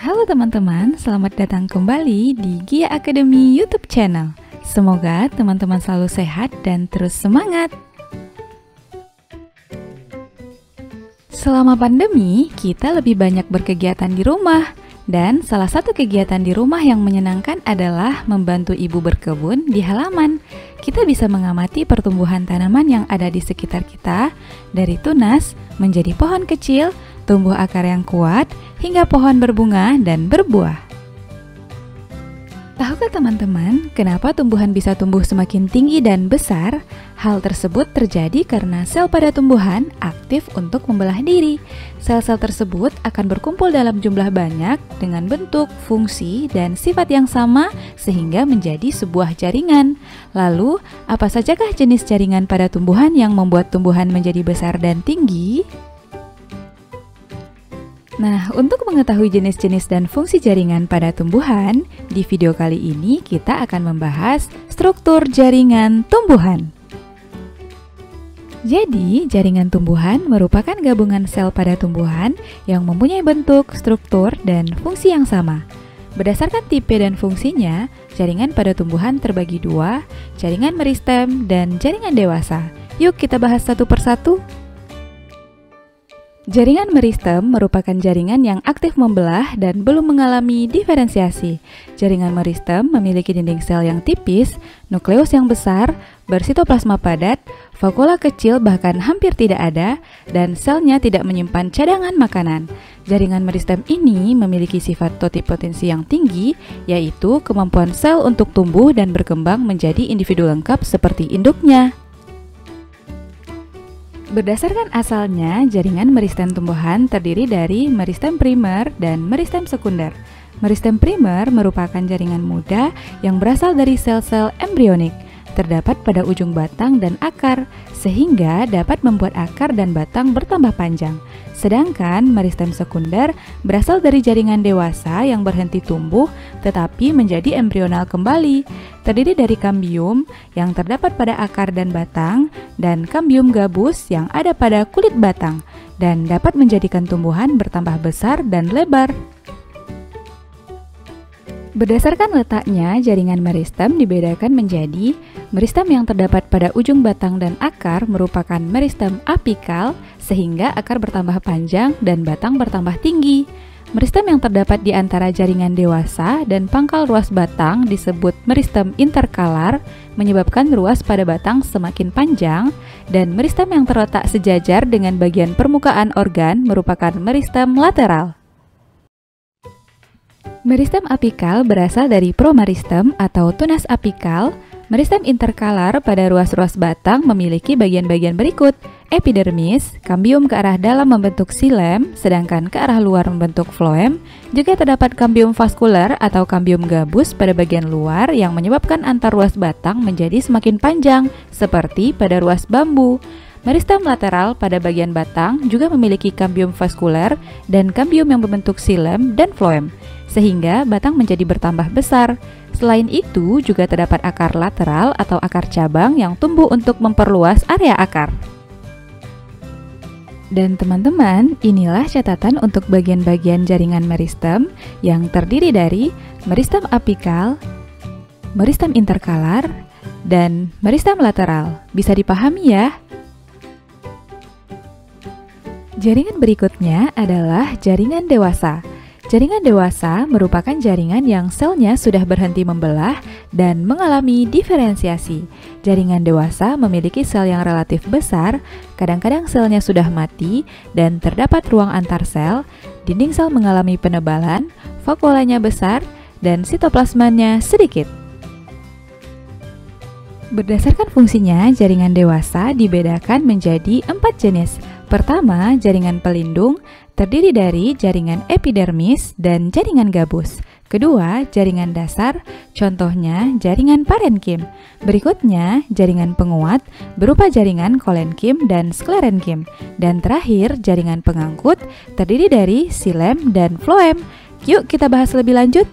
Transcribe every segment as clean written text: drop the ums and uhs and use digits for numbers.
Halo teman-teman, selamat datang kembali di Gia Academy YouTube channel. Semoga teman-teman selalu sehat dan terus semangat. Selama pandemi, kita lebih banyak berkegiatan di rumah. Dan salah satu kegiatan di rumah yang menyenangkan adalah membantu ibu berkebun di halaman. Kita bisa mengamati pertumbuhan tanaman yang ada di sekitar kita, dari tunas menjadi pohon kecil, tumbuh akar yang kuat, hingga pohon berbunga dan berbuah. Tahukah teman-teman, kenapa tumbuhan bisa tumbuh semakin tinggi dan besar? Hal tersebut terjadi karena sel pada tumbuhan aktif untuk membelah diri. Sel-sel tersebut akan berkumpul dalam jumlah banyak dengan bentuk, fungsi, dan sifat yang sama sehingga menjadi sebuah jaringan. Lalu, apa sajakah jenis jaringan pada tumbuhan yang membuat tumbuhan menjadi besar dan tinggi? Nah, untuk mengetahui jenis-jenis dan fungsi jaringan pada tumbuhan, di video kali ini kita akan membahas struktur jaringan tumbuhan. Jadi, jaringan tumbuhan merupakan gabungan sel pada tumbuhan yang mempunyai bentuk, struktur, dan fungsi yang sama. Berdasarkan tipe dan fungsinya, jaringan pada tumbuhan terbagi dua, jaringan meristem dan jaringan dewasa. Yuk kita bahas satu persatu. Jaringan meristem merupakan jaringan yang aktif membelah dan belum mengalami diferensiasi. Jaringan meristem memiliki dinding sel yang tipis, nukleus yang besar, bersitoplasma padat, vakula kecil bahkan hampir tidak ada, dan selnya tidak menyimpan cadangan makanan. Jaringan meristem ini memiliki sifat totipotensi yang tinggi, yaitu kemampuan sel untuk tumbuh dan berkembang menjadi individu lengkap seperti induknya. Berdasarkan asalnya, jaringan meristem tumbuhan terdiri dari meristem primer dan meristem sekunder. Meristem primer merupakan jaringan muda yang berasal dari sel-sel embrionik, terdapat pada ujung batang dan akar, sehingga dapat membuat akar dan batang bertambah panjang. Sedangkan meristem sekunder berasal dari jaringan dewasa yang berhenti tumbuh tetapi menjadi embrional kembali, terdiri dari kambium yang terdapat pada akar dan batang dan kambium gabus yang ada pada kulit batang dan dapat menjadikan tumbuhan bertambah besar dan lebar. Berdasarkan letaknya, jaringan meristem dibedakan menjadi meristem yang terdapat pada ujung batang dan akar merupakan meristem apikal sehingga akar bertambah panjang dan batang bertambah tinggi. Meristem yang terdapat di antara jaringan dewasa dan pangkal ruas batang disebut meristem interkalar menyebabkan ruas pada batang semakin panjang, dan meristem yang terletak sejajar dengan bagian permukaan organ merupakan meristem lateral. Meristem apikal berasal dari promeristem atau tunas apikal. Meristem interkalar pada ruas-ruas batang memiliki bagian-bagian berikut: epidermis, kambium ke arah dalam membentuk xilem, sedangkan ke arah luar membentuk floem. Juga terdapat kambium vaskuler atau kambium gabus pada bagian luar yang menyebabkan antar ruas batang menjadi semakin panjang, seperti pada ruas bambu. Meristem lateral pada bagian batang juga memiliki kambium vaskuler dan kambium yang membentuk xilem dan floem, sehingga batang menjadi bertambah besar. Selain itu, juga terdapat akar lateral atau akar cabang yang tumbuh untuk memperluas area akar. Dan teman-teman, inilah catatan untuk bagian-bagian jaringan meristem yang terdiri dari meristem apikal, meristem interkalar, dan meristem lateral. Bisa dipahami ya? Jaringan berikutnya adalah jaringan dewasa. Jaringan dewasa merupakan jaringan yang selnya sudah berhenti membelah dan mengalami diferensiasi. Jaringan dewasa memiliki sel yang relatif besar, kadang-kadang selnya sudah mati dan terdapat ruang antar sel, dinding sel mengalami penebalan, vakulanya besar, dan sitoplasmanya sedikit. Berdasarkan fungsinya, jaringan dewasa dibedakan menjadi 4 jenis. Pertama, jaringan pelindung terdiri dari jaringan epidermis dan jaringan gabus. Kedua, jaringan dasar, contohnya jaringan parenkim. Berikutnya, jaringan penguat berupa jaringan kolenkim dan sklerenkim. Dan terakhir, jaringan pengangkut terdiri dari xilem dan floem. Yuk kita bahas lebih lanjut.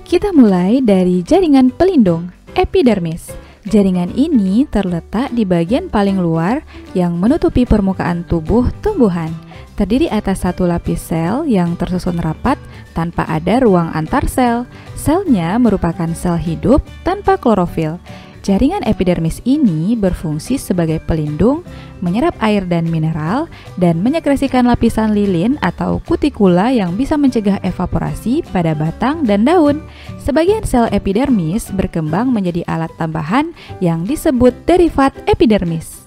Kita mulai dari jaringan pelindung, epidermis. Jaringan ini terletak di bagian paling luar yang menutupi permukaan tubuh tumbuhan. Terdiri atas satu lapis sel yang tersusun rapat tanpa ada ruang antar sel. Selnya merupakan sel hidup tanpa klorofil. Jaringan epidermis ini berfungsi sebagai pelindung, menyerap air dan mineral, dan menyekresikan lapisan lilin atau kutikula yang bisa mencegah evaporasi pada batang dan daun. Sebagian sel epidermis berkembang menjadi alat tambahan yang disebut derivat epidermis.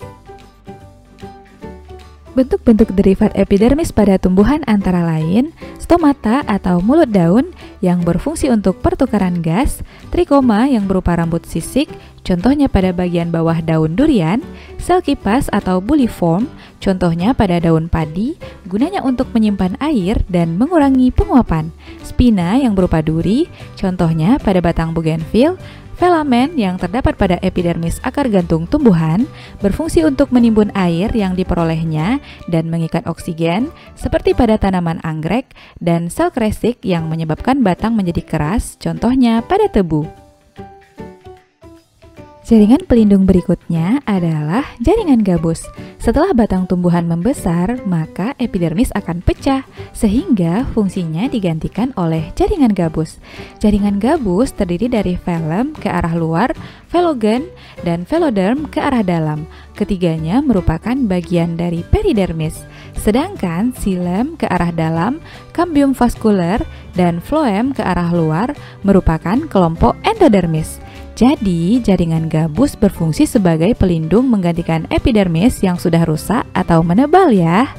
Bentuk-bentuk derivat epidermis pada tumbuhan antara lain stomata atau mulut daun yang berfungsi untuk pertukaran gas, trikoma yang berupa rambut sisik, contohnya pada bagian bawah daun durian, sel kipas atau buliform, contohnya pada daun padi, gunanya untuk menyimpan air dan mengurangi penguapan, spina yang berupa duri, contohnya pada batang bougainville, filamen yang terdapat pada epidermis akar gantung tumbuhan berfungsi untuk menimbun air yang diperolehnya dan mengikat oksigen seperti pada tanaman anggrek, dan sel kresik yang menyebabkan batang menjadi keras, contohnya pada tebu. Jaringan pelindung berikutnya adalah jaringan gabus. Setelah batang tumbuhan membesar, maka epidermis akan pecah, sehingga fungsinya digantikan oleh jaringan gabus. Jaringan gabus terdiri dari velum ke arah luar, velogen, dan veloderm ke arah dalam. Ketiganya merupakan bagian dari peridermis. Sedangkan xilem ke arah dalam, cambium vascular, dan phloem ke arah luar merupakan kelompok endodermis. Jadi, jaringan gabus berfungsi sebagai pelindung menggantikan epidermis yang sudah rusak atau menebal ya.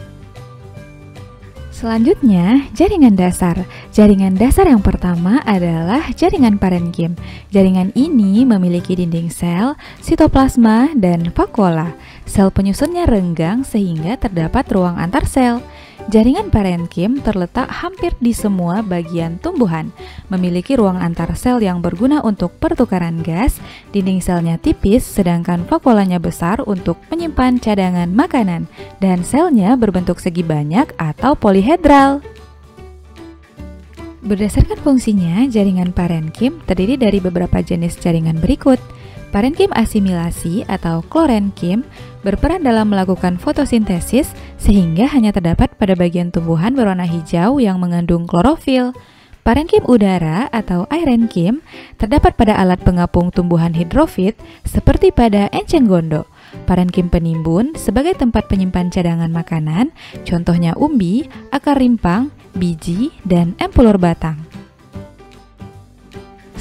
Selanjutnya, jaringan dasar. Jaringan dasar yang pertama adalah jaringan parenkim. Jaringan ini memiliki dinding sel, sitoplasma, dan vakuola. Sel penyusunnya renggang sehingga terdapat ruang antar sel. Jaringan parenkim terletak hampir di semua bagian tumbuhan, memiliki ruang antar sel yang berguna untuk pertukaran gas, dinding selnya tipis sedangkan vakuolanya besar untuk menyimpan cadangan makanan, dan selnya berbentuk segi banyak atau polihedral. Berdasarkan fungsinya, jaringan parenkim terdiri dari beberapa jenis jaringan berikut. Parenkim asimilasi atau klorenkim berperan dalam melakukan fotosintesis sehingga hanya terdapat pada bagian tumbuhan berwarna hijau yang mengandung klorofil. Parenkim udara atau airenkim terdapat pada alat pengapung tumbuhan hidrofit seperti pada enceng gondok. Parenkim penimbun sebagai tempat penyimpan cadangan makanan, contohnya umbi, akar rimpang, biji, dan empulur batang.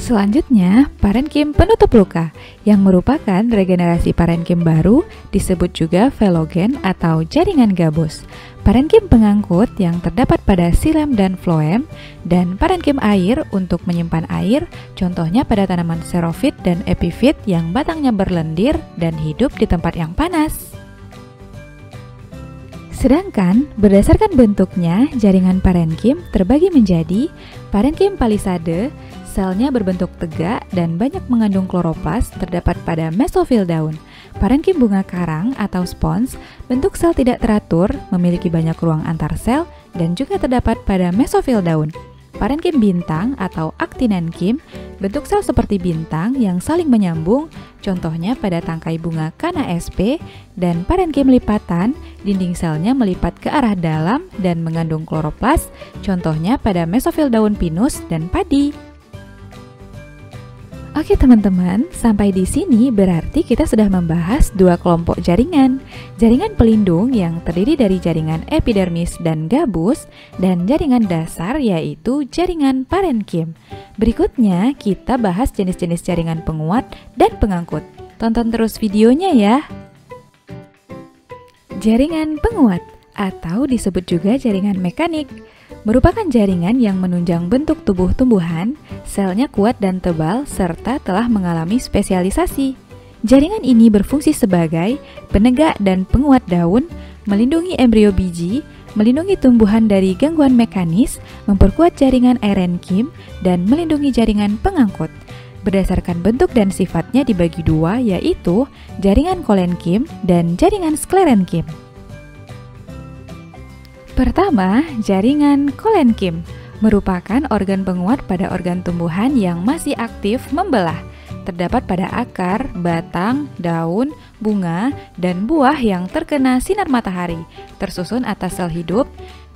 Selanjutnya, parenkim penutup luka, yang merupakan regenerasi parenkim baru, disebut juga velogen atau jaringan gabus. Parenkim pengangkut yang terdapat pada xilem dan phloem, dan parenkim air untuk menyimpan air, contohnya pada tanaman xerophyt dan epiphyt yang batangnya berlendir dan hidup di tempat yang panas. Sedangkan berdasarkan bentuknya, jaringan parenkim terbagi menjadi parenkim palisade, selnya berbentuk tegak dan banyak mengandung kloroplas terdapat pada mesofil daun. Parenkim bunga karang atau spons, bentuk sel tidak teratur, memiliki banyak ruang antar sel dan juga terdapat pada mesofil daun. Parenkim bintang atau actinankim, bentuk sel seperti bintang yang saling menyambung, contohnya pada tangkai bunga Canna sp, dan parenkim lipatan, dinding selnya melipat ke arah dalam dan mengandung kloroplas, contohnya pada mesofil daun pinus dan padi. Oke teman-teman, sampai di sini berarti kita sudah membahas dua kelompok jaringan. Jaringan pelindung yang terdiri dari jaringan epidermis dan gabus, dan jaringan dasar yaitu jaringan parenkim. Berikutnya kita bahas jenis-jenis jaringan penguat dan pengangkut. Tonton terus videonya ya. Jaringan penguat atau disebut juga jaringan mekanik merupakan jaringan yang menunjang bentuk tubuh tumbuhan, selnya kuat dan tebal, serta telah mengalami spesialisasi. Jaringan ini berfungsi sebagai penegak dan penguat daun, melindungi embrio biji, melindungi tumbuhan dari gangguan mekanis, memperkuat jaringan airenkim, dan melindungi jaringan pengangkut. Berdasarkan bentuk dan sifatnya dibagi dua, yaitu jaringan kolenkim dan jaringan sklerenkim. Pertama, jaringan kolenkim merupakan organ penguat pada organ tumbuhan yang masih aktif membelah. terdapat pada akar, batang, daun, bunga, dan buah yang terkena sinar matahari, tersusun atas sel hidup.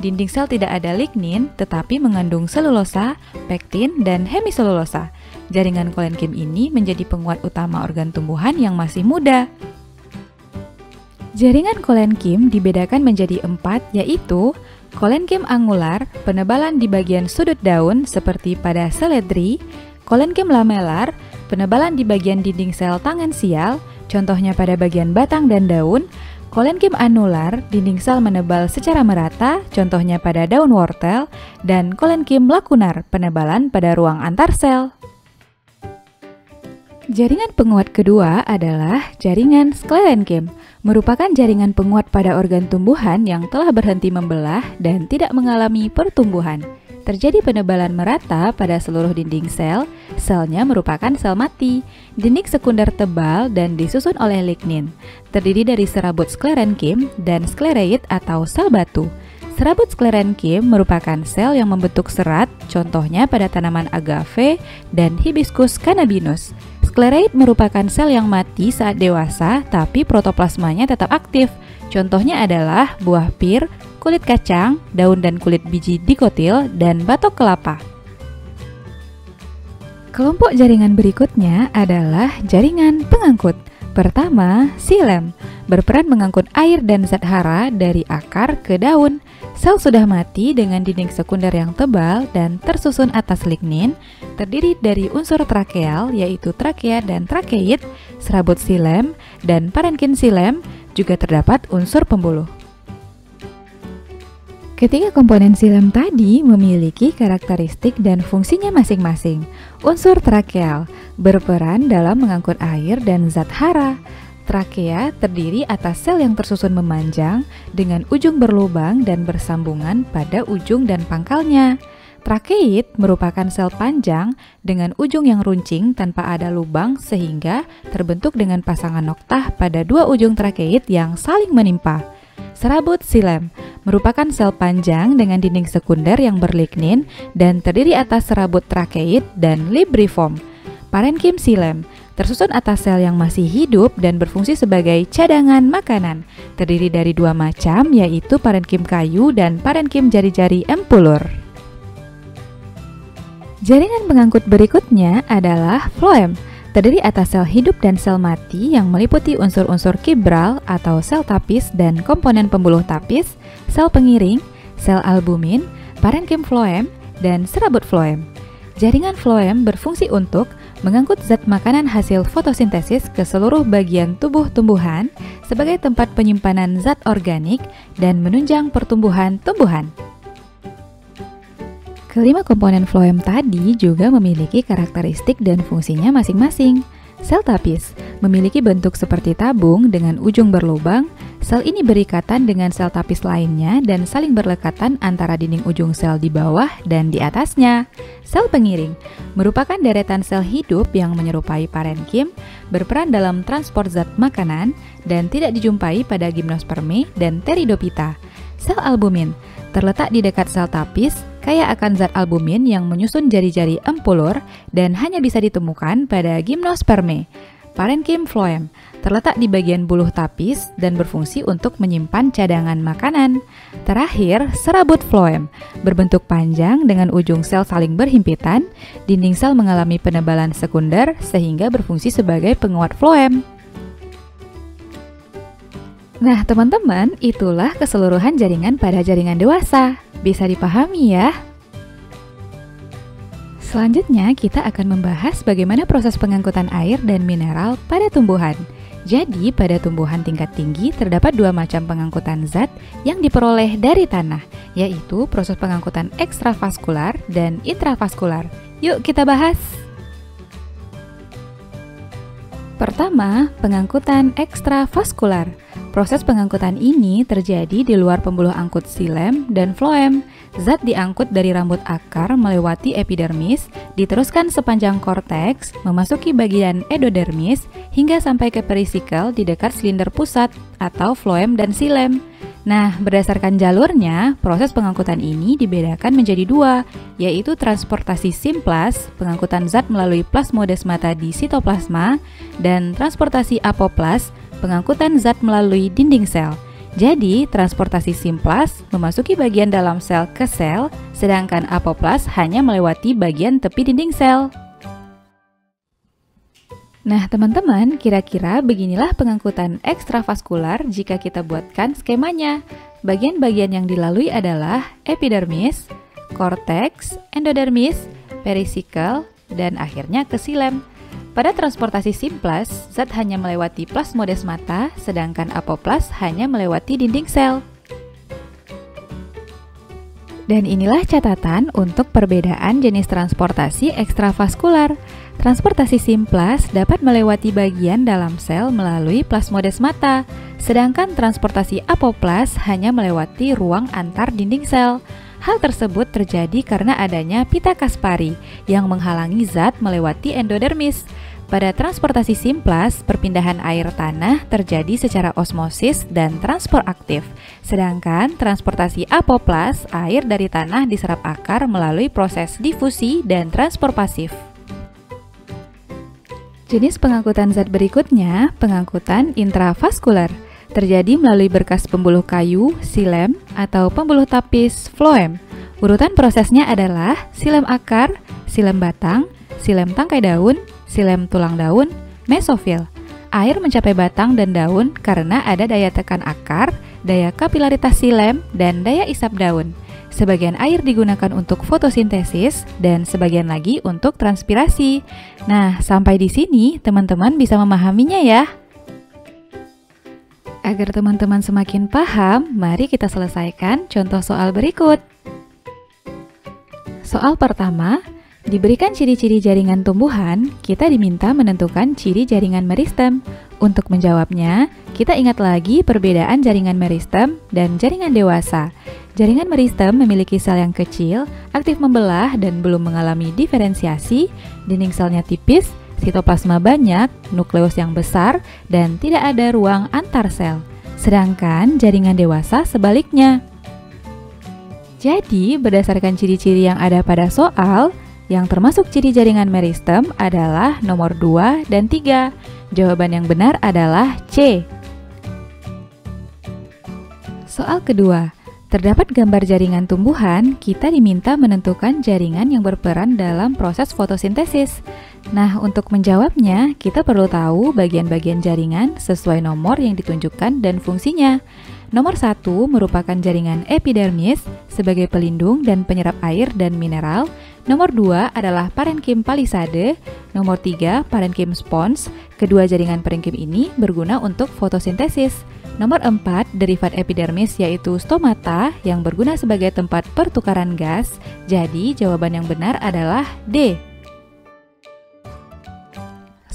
Dinding sel tidak ada lignin, tetapi mengandung selulosa, pektin, dan hemiselulosa. Jaringan kolenkim ini menjadi penguat utama organ tumbuhan yang masih muda. Jaringan kolenkim dibedakan menjadi 4, yaitu kolenkim angular, penebalan di bagian sudut daun seperti pada seledri, kolenkim lamelar, penebalan di bagian dinding sel tangensial, contohnya pada bagian batang dan daun, kolenkim anular, dinding sel menebal secara merata, contohnya pada daun wortel, dan kolenkim lakunar, penebalan pada ruang antar sel. Jaringan penguat kedua adalah jaringan sklerenkim, merupakan jaringan penguat pada organ tumbuhan yang telah berhenti membelah dan tidak mengalami pertumbuhan. Terjadi penebalan merata pada seluruh dinding sel, selnya merupakan sel mati, dinding sekunder tebal dan disusun oleh lignin, terdiri dari serabut sklerenkim dan sklereid atau sel batu. Serabut sklerenkim merupakan sel yang membentuk serat, contohnya pada tanaman agave dan hibiscus cannabinus. Sklereid merupakan sel yang mati saat dewasa, tapi protoplasmanya tetap aktif. Contohnya adalah buah pir, kulit kacang, daun dan kulit biji dikotil, dan batok kelapa. Kelompok jaringan berikutnya adalah jaringan pengangkut. Pertama, xilem, berperan mengangkut air dan zat hara dari akar ke daun. Sel sudah mati dengan dinding sekunder yang tebal dan tersusun atas lignin, terdiri dari unsur trakeal yaitu trakea dan trakeid, serabut xilem, dan parenkin xilem, juga terdapat unsur pembuluh. Ketiga komponen xilem tadi memiliki karakteristik dan fungsinya masing-masing. Unsur trakeal berperan dalam mengangkut air dan zat hara. Trakea terdiri atas sel yang tersusun memanjang dengan ujung berlubang dan bersambungan pada ujung dan pangkalnya. Trakeid merupakan sel panjang dengan ujung yang runcing tanpa ada lubang sehingga terbentuk dengan pasangan noktah pada dua ujung trakeid yang saling menimpa. Serabut xilem merupakan sel panjang dengan dinding sekunder yang berlignin dan terdiri atas serabut trakeid dan libriform. Parenkim xilem tersusun atas sel yang masih hidup dan berfungsi sebagai cadangan makanan, terdiri dari dua macam, yaitu parenkim kayu dan parenkim jari-jari empulur. Jaringan pengangkut berikutnya adalah floem, terdiri atas sel hidup dan sel mati yang meliputi unsur-unsur kibral atau sel tapis dan komponen pembuluh tapis, sel pengiring, sel albumin, parenkim floem, dan serabut floem. Jaringan floem berfungsi untuk mengangkut zat makanan hasil fotosintesis ke seluruh bagian tubuh tumbuhan sebagai tempat penyimpanan zat organik dan menunjang pertumbuhan tumbuhan. Kelima komponen floem tadi juga memiliki karakteristik dan fungsinya masing-masing. Sel tapis memiliki bentuk seperti tabung dengan ujung berlubang. Sel ini berikatan dengan sel tapis lainnya dan saling berlekatan antara dinding ujung sel di bawah dan di atasnya. Sel pengiring merupakan deretan sel hidup yang menyerupai parenkim, berperan dalam transport zat makanan dan tidak dijumpai pada gimnosperme dan pteridophyta. Sel albumin terletak di dekat sel tapis, kaya akan zat albumin yang menyusun jari-jari empulur dan hanya bisa ditemukan pada gimnosperme. Parenkim floem terletak di bagian buluh tapis dan berfungsi untuk menyimpan cadangan makanan. Terakhir, serabut floem berbentuk panjang dengan ujung sel saling berhimpitan. Dinding sel mengalami penebalan sekunder sehingga berfungsi sebagai penguat floem. Nah, teman-teman, itulah keseluruhan jaringan pada jaringan dewasa. Bisa dipahami ya? Selanjutnya, kita akan membahas bagaimana proses pengangkutan air dan mineral pada tumbuhan. Jadi, pada tumbuhan tingkat tinggi terdapat dua macam pengangkutan zat yang diperoleh dari tanah, yaitu proses pengangkutan ekstravaskular dan intravaskular. Yuk kita bahas! Pertama, pengangkutan ekstravaskular. Proses pengangkutan ini terjadi di luar pembuluh angkut xilem dan floem. Zat diangkut dari rambut akar melewati epidermis, diteruskan sepanjang korteks, memasuki bagian endodermis, hingga sampai ke perisikel di dekat silinder pusat atau floem dan xilem. Nah, berdasarkan jalurnya, proses pengangkutan ini dibedakan menjadi dua, yaitu transportasi simplas, pengangkutan zat melalui plasmodesmata di sitoplasma, dan transportasi apoplas, pengangkutan zat melalui dinding sel. Jadi, transportasi simplas memasuki bagian dalam sel ke sel, sedangkan apoplas hanya melewati bagian tepi dinding sel. Nah, teman-teman, kira-kira beginilah pengangkutan ekstravaskular jika kita buatkan skemanya. Bagian-bagian yang dilalui adalah epidermis, korteks, endodermis, perisikkel, dan akhirnya ke xilem. Pada transportasi simplas, zat hanya melewati plasmodesmata, sedangkan apoplas hanya melewati dinding sel. Dan inilah catatan untuk perbedaan jenis transportasi ekstravaskular. Transportasi simplas dapat melewati bagian dalam sel melalui plasmodesmata, sedangkan transportasi apoplas hanya melewati ruang antar dinding sel. Hal tersebut terjadi karena adanya pita Kaspari yang menghalangi zat melewati endodermis. Pada transportasi simplas, perpindahan air tanah terjadi secara osmosis dan transport aktif. Sedangkan transportasi apoplas, air dari tanah diserap akar melalui proses difusi dan transport pasif. Jenis pengangkutan zat berikutnya, pengangkutan intravaskular. Terjadi melalui berkas pembuluh kayu, xilem, atau pembuluh tapis, floem. Urutan prosesnya adalah xilem akar, xilem batang, xilem tangkai daun, xilem tulang daun, mesofil. Air mencapai batang dan daun karena ada daya tekan akar, daya kapilaritas xilem, dan daya isap daun. Sebagian air digunakan untuk fotosintesis dan sebagian lagi untuk transpirasi. Nah, sampai di sini teman-teman bisa memahaminya ya. Agar teman-teman semakin paham, mari kita selesaikan contoh soal berikut. Soal pertama, diberikan ciri-ciri jaringan tumbuhan, kita diminta menentukan ciri jaringan meristem. Untuk menjawabnya, kita ingat lagi perbedaan jaringan meristem dan jaringan dewasa. Jaringan meristem memiliki sel yang kecil, aktif membelah dan belum mengalami diferensiasi, dinding selnya tipis, sitoplasma banyak, nukleus yang besar, dan tidak ada ruang antar sel. Sedangkan jaringan dewasa sebaliknya. Jadi, berdasarkan ciri-ciri yang ada pada soal, yang termasuk ciri jaringan meristem adalah nomor 2 dan 3. Jawaban yang benar adalah C. Soal kedua, terdapat gambar jaringan tumbuhan, kita diminta menentukan jaringan yang berperan dalam proses fotosintesis. Nah, untuk menjawabnya, kita perlu tahu bagian-bagian jaringan sesuai nomor yang ditunjukkan dan fungsinya. Nomor 1 merupakan jaringan epidermis sebagai pelindung dan penyerap air dan mineral. Nomor 2 adalah parenkim palisade. Nomor 3 parenkim spons. Kedua jaringan parenkim ini berguna untuk fotosintesis. Nomor 4 derivat epidermis yaitu stomata yang berguna sebagai tempat pertukaran gas. Jadi jawaban yang benar adalah D.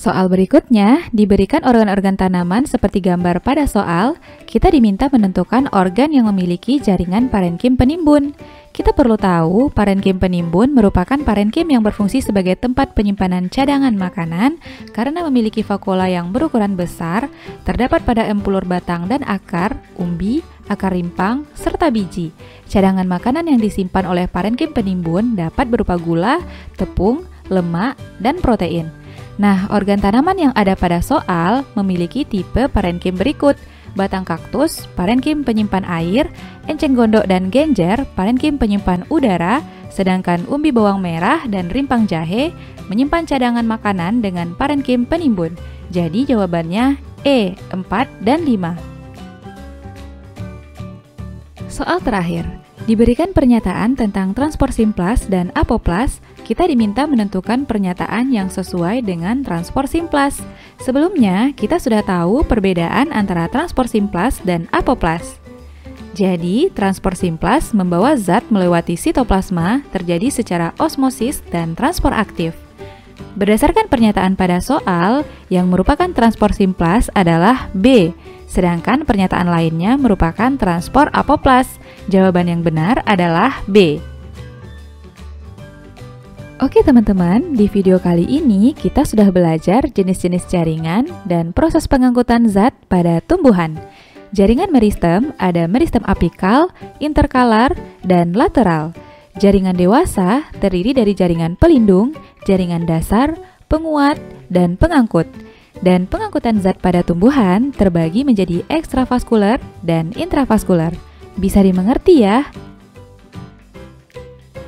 Soal berikutnya, diberikan organ-organ tanaman seperti gambar pada soal, kita diminta menentukan organ yang memiliki jaringan parenkim penimbun. Kita perlu tahu, parenkim penimbun merupakan parenkim yang berfungsi sebagai tempat penyimpanan cadangan makanan karena memiliki vakuola yang berukuran besar, terdapat pada empulur batang dan akar, umbi, akar rimpang, serta biji. Cadangan makanan yang disimpan oleh parenkim penimbun dapat berupa gula, tepung, lemak, dan protein. Nah, organ tanaman yang ada pada soal memiliki tipe parenkim berikut: batang kaktus, parenkim penyimpan air, enceng gondok dan genjer, parenkim penyimpan udara, sedangkan umbi bawang merah dan rimpang jahe menyimpan cadangan makanan dengan parenkim penimbun. Jadi jawabannya E, 4 dan 5. Soal terakhir, diberikan pernyataan tentang transport simplas dan apoplas. Kita diminta menentukan pernyataan yang sesuai dengan transport simplas. Sebelumnya, kita sudah tahu perbedaan antara transport simplas dan apoplas. Jadi, transport simplas membawa zat melewati sitoplasma terjadi secara osmosis dan transport aktif. Berdasarkan pernyataan pada soal, yang merupakan transport simplas adalah B, sedangkan pernyataan lainnya merupakan transport apoplas. Jawaban yang benar adalah B. Oke teman-teman, di video kali ini kita sudah belajar jenis-jenis jaringan dan proses pengangkutan zat pada tumbuhan. Jaringan meristem ada meristem apikal, interkalar, dan lateral. Jaringan dewasa terdiri dari jaringan pelindung, jaringan dasar, penguat, dan pengangkut. Dan pengangkutan zat pada tumbuhan terbagi menjadi ekstravaskuler dan intravaskuler. Bisa dimengerti ya?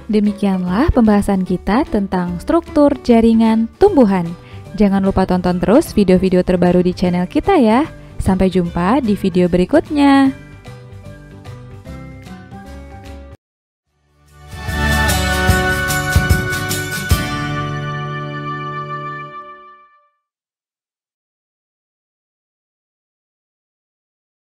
Demikianlah pembahasan kita tentang struktur jaringan tumbuhan. Jangan lupa tonton terus video-video terbaru di channel kita ya. Sampai jumpa di video berikutnya.